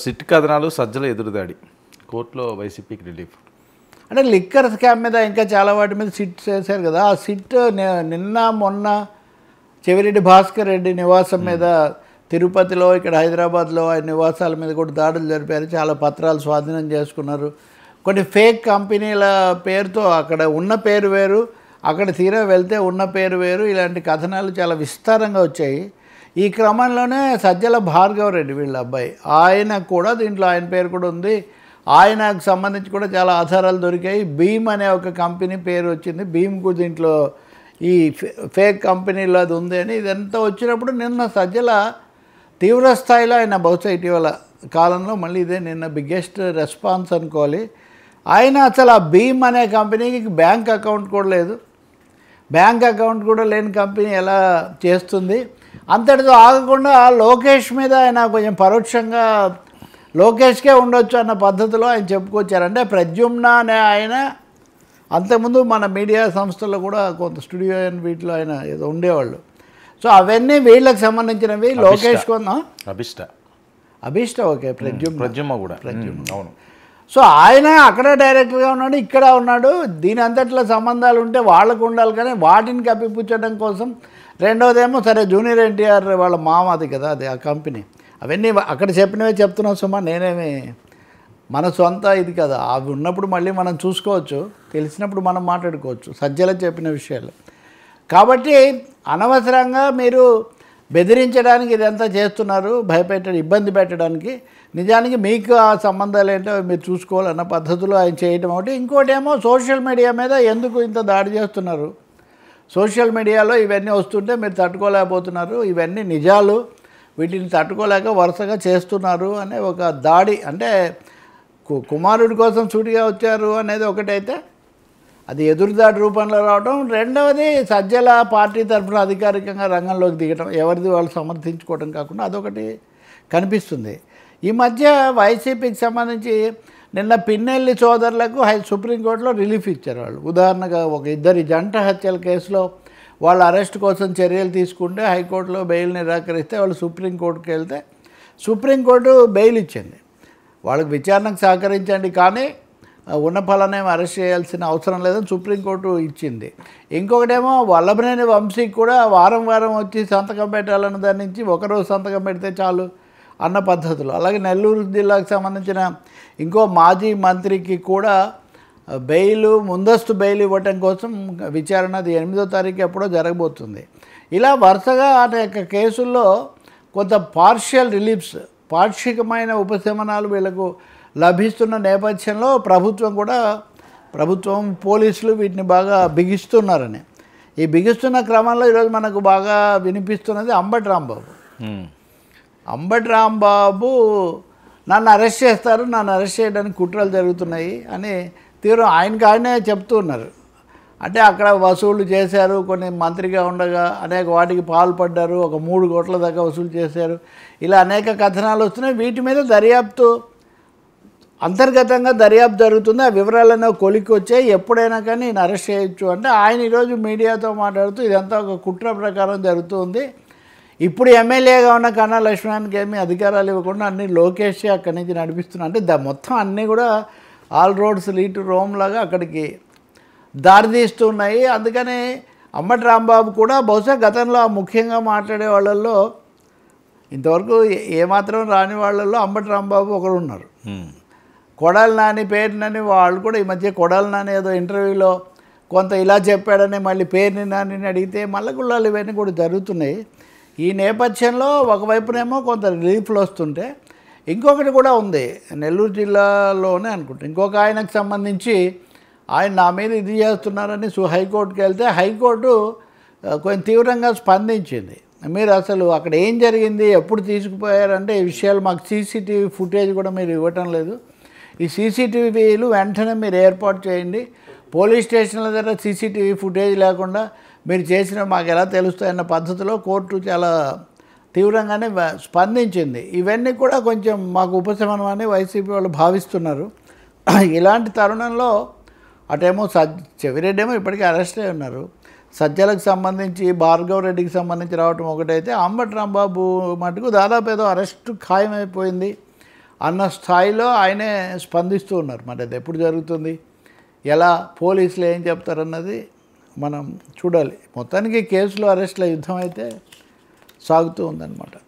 SIT కథనాలు సజ్జల ఎదురుదాడి కోర్టులో వైసీపీకి రిలీఫ్. అంటే లిక్కర్ స్కామ్ మీద ఇంకా చాలా వాటి మీద సిట్ చేశారు కదా. ఆ సిట్ నిన్న మొన్న చెవిరెడ్డి భాస్కర్ రెడ్డి నివాసం మీద తిరుపతిలో, ఇక్కడ హైదరాబాద్లో ఆయన నివాసాల మీద కూడా దాడులు జరిపారు. చాలా పత్రాలు స్వాధీనం చేసుకున్నారు. కొన్ని ఫేక్ కంపెనీల పేరుతో అక్కడ ఉన్న పేరు వేరు, అక్కడ తీరా వెళ్తే ఉన్న పేరు వేరు, ఇలాంటి కథనాలు చాలా విస్తారంగా వచ్చాయి. ఈ క్రమంలోనే సజ్జల భార్గవ రెడ్డి వీళ్ళ అబ్బాయి, ఆయన కూడా దీంట్లో ఆయన పేరు కూడా ఉంది. ఆయనకు సంబంధించి కూడా చాలా ఆధారాలు దొరికాయి. భీమ్ అనే ఒక కంపెనీ పేరు వచ్చింది. భీమ్కు దీంట్లో ఈ ఫేక్ కంపెనీలో అది ఉంది అని ఇదంతా వచ్చినప్పుడు నిన్న సజ్జల తీవ్ర స్థాయిలో ఆయన బహుశా ఇటీవల కాలంలో మళ్ళీ ఇదే నిన్న బిగ్గెస్ట్ రెస్పాన్స్ అనుకోవాలి. ఆయన అసలు ఆ భీమ్ అనే కంపెనీకి బ్యాంక్ అకౌంట్ కూడా లేదు, బ్యాంక్ అకౌంట్ కూడా లేని కంపెనీ ఎలా చేస్తుంది, అంతటితో ఆగకుండా లోకేష్ మీద ఆయన కొంచెం పరోక్షంగా లోకేష్కే ఉండొచ్చు అన్న పద్ధతిలో ఆయన చెప్పుకొచ్చారు. అంటే ప్రద్యుమ్న అనే ఆయన అంతకుముందు మన మీడియా సంస్థల్లో కూడా కొంత స్టూడియో అని వీటిలో ఆయన ఏదో ఉండేవాళ్ళు. సో అవన్నీ వీళ్ళకి సంబంధించినవి. లోకేష్ అభిష్ట ఓకే, ప్రద్యుమ్న కూడా అవును. సో ఆయన అక్కడ డైరెక్టర్గా ఉన్నాడు, ఇక్కడ ఉన్నాడు. దీని అంతట్లో సంబంధాలు ఉంటే వాళ్ళకు ఉండాలి, కానీ వాటిని కప్పిపుచ్చడం కోసం. రెండవదేమో సరే జూనియర్ ఎన్టీఆర్ వాళ్ళ మామ అది కదా, అది ఆ కంపెనీ. అవన్నీ అక్కడ చెప్పినవే చెప్తున్నాం సుమా, నేనేమి మన సొంత ఇది కదా. అవి ఉన్నప్పుడు మళ్ళీ మనం చూసుకోవచ్చు, తెలిసినప్పుడు మనం మాట్లాడుకోవచ్చు సజ్జల చెప్పిన విషయాలు. కాబట్టి అనవసరంగా మీరు బెదిరించడానికి ఇదంతా చేస్తున్నారు, భయపెట్టడం, ఇబ్బంది పెట్టడానికి. నిజానికి మీకు ఆ సంబంధాలు ఏంటో మీరు చూసుకోవాలన్న పద్ధతిలో ఆయన చేయటం ఒకటి. ఇంకోటేమో సోషల్ మీడియా మీద ఎందుకు ఇంత దాడి చేస్తున్నారు, సోషల్ మీడియాలో ఇవన్నీ వస్తుంటే మీరు తట్టుకోలేకపోతున్నారు, ఇవన్నీ నిజాలు, వీటిని తట్టుకోలేక వరుసగా చేస్తున్నారు అనే ఒక దాడి. అంటే కుమారుడి కోసం సూటిగా వచ్చారు అనేది ఒకటైతే అది ఎదురుదాడి రూపంలో రావడం, రెండవది సజ్జల పార్టీ తరఫున అధికారికంగా రంగంలోకి దిగటం, ఎవరిది వాళ్ళు సమర్థించుకోవడం కాకుండా అదొకటి కనిపిస్తుంది. ఈ మధ్య వైసీపీకి సంబంధించి నిన్న పిన్నెల్లి సోదరులకు సుప్రీంకోర్టులో రిలీఫ్ ఇచ్చారు వాళ్ళు. ఉదాహరణగా ఒక ఇద్దరి జంట హత్యల కేసులో వాళ్ళ అరెస్ట్ కోసం చర్యలు తీసుకుంటే హైకోర్టులో బెయిల్ నిరాకరిస్తే వాళ్ళు సుప్రీంకోర్టుకి వెళ్తే సుప్రీంకోర్టు బెయిల్ ఇచ్చింది. వాళ్ళకి విచారణకు సహకరించండి కానీ ఉన్న ఫలానేమో అరెస్ట్ చేయాల్సిన అవసరం లేదని సుప్రీంకోర్టు ఇచ్చింది. ఇంకొకటేమో వల్లభనేని వంశీకి కూడా వారం వారం వచ్చి సంతకం పెట్టాలన్న దాని నుంచి ఒకరోజు సంతకం పెడితే చాలు అన్న పద్ధతులు. అలాగే నెల్లూరు జిల్లాకు సంబంధించిన ఇంకో మాజీ మంత్రికి కూడా బెయిల్, ముందస్తు బెయిల్ ఇవ్వటం కోసం విచారణ అది 8వ తారీఖు ఎప్పుడో జరగబోతుంది. ఇలా వరుసగా అనేక కేసుల్లో కొంత పార్షియల్ రిలీఫ్స్, పాక్షికమైన ఉపశమనాలు వీళ్ళకు లభిస్తున్న నేపథ్యంలో ప్రభుత్వం పోలీసులు వీటిని బాగా బిగిస్తున్నారని. ఈ బిగిస్తున్న క్రమంలో ఈరోజు మనకు బాగా వినిపిస్తున్నది అంబటి రాంబాబు. అంబటి రాంబాబు నన్ను అరెస్ట్ చేస్తారు, నన్ను అరెస్ట్ చేయడానికి కుట్రలు జరుగుతున్నాయి అని తీవ్రం ఆయనే చెప్తూ ఉన్నారు. అంటే అక్కడ వసూళ్లు చేశారు, కొన్ని మంత్రిగా ఉండగా అనేక వాటికి పాల్పడ్డారు, ఒక 3 కోట్ల దాకా వసూలు చేశారు, ఇలా అనేక కథనాలు వస్తున్నాయి. వీటి మీద దర్యాప్తు, అంతర్గతంగా దర్యాప్తు జరుగుతుంది. ఆ వివరాలన్నీ కొలిక్కి వచ్చాయి, ఎప్పుడైనా కానీ నేను అరెస్ట్ చేయొచ్చు అంటే ఆయన ఈరోజు మీడియాతో మాట్లాడుతూ ఇదంతా ఒక కుట్ర ప్రకారం జరుగుతుంది. ఇప్పుడు ఎమ్మెల్యేగా ఉన్న కన్నా లక్ష్మణానికి ఏమీ అధికారాలు ఇవ్వకుండా అన్ని లోకేష్ అక్కడి నుంచి నడిపిస్తున్నా అంటే మొత్తం అన్నీ కూడా all roads lead to Rome లాగా అక్కడికి దారితీస్తున్నాయి. అందుకని అంబటి రాంబాబు కూడా బహుశా గతంలో ముఖ్యంగా మాట్లాడే వాళ్ళల్లో ఇంతవరకు ఏమాత్రం రాని వాళ్ళల్లో అంబటి రాంబాబు ఒకరు ఉన్నారు. కొడాలి నాని, పేరు నాని వాళ్ళు కూడా ఈ మధ్య కొడాలి నాని ఏదో ఇంటర్వ్యూలో కొంత ఇలా చెప్పాడని మళ్ళీ పేరుని నాని అడిగితే మల్లగుళ్ళాలు ఇవన్నీ కూడా జరుగుతున్నాయి. ఈ నేపథ్యంలో ఒకవైపునేమో కొంత రిలీఫ్లు వస్తుంటే ఇంకొకటి కూడా ఉంది నెల్లూరు జిల్లాలోనే అనుకుంటా. ఇంకొక ఆయనకు సంబంధించి ఆయన నా మీద ఇది చేస్తున్నారని హైకోర్టుకి వెళ్తే హైకోర్టు కొంచెం తీవ్రంగా స్పందించింది. మీరు అసలు అక్కడ ఏం జరిగింది, ఎప్పుడు తీసుకుపోయారంటే ఈ విషయాలు మాకు సీసీటీవీ ఫుటేజ్ కూడా మీరు ఇవ్వటం లేదు, ఈ సీసీటీవీలు వెంటనే మీరు ఏర్పాటు చేయండి, పోలీస్ స్టేషన్ల దగ్గర సీసీటీవీ ఫుటేజ్ లేకుండా మీరు చేసిన మాకు ఎలా తెలుస్తాయన్న పద్ధతిలో కోర్టు చాలా తీవ్రంగానే స్పందించింది. ఇవన్నీ కూడా కొంచెం మాకు ఉపశమనం అని వైసీపీ వాళ్ళు భావిస్తున్నారు. ఇలాంటి తరుణంలో అటేమో చెవిరెడ్డి ఏమో ఇప్పటికీ అరెస్ట్ అయి ఉన్నారు, సజ్జలకు సంబంధించి భార్గవ రెడ్డికి సంబంధించి రావటం ఒకటైతే అంబటి రాంబాబు మటుకు దాదాపు ఏదో అరెస్టు ఖాయమైపోయింది అన్న స్థాయిలో ఆయనే స్పందిస్తూ ఉన్నారు. మరి అది ఎప్పుడు జరుగుతుంది, ఎలా పోలీసులు ఏం చెప్తారన్నది మనం చూడాలి. మొత్తానికి కేసులో అరెస్ట్ల యుద్ధం అయితే సాగుతూ ఉందన్నమాట.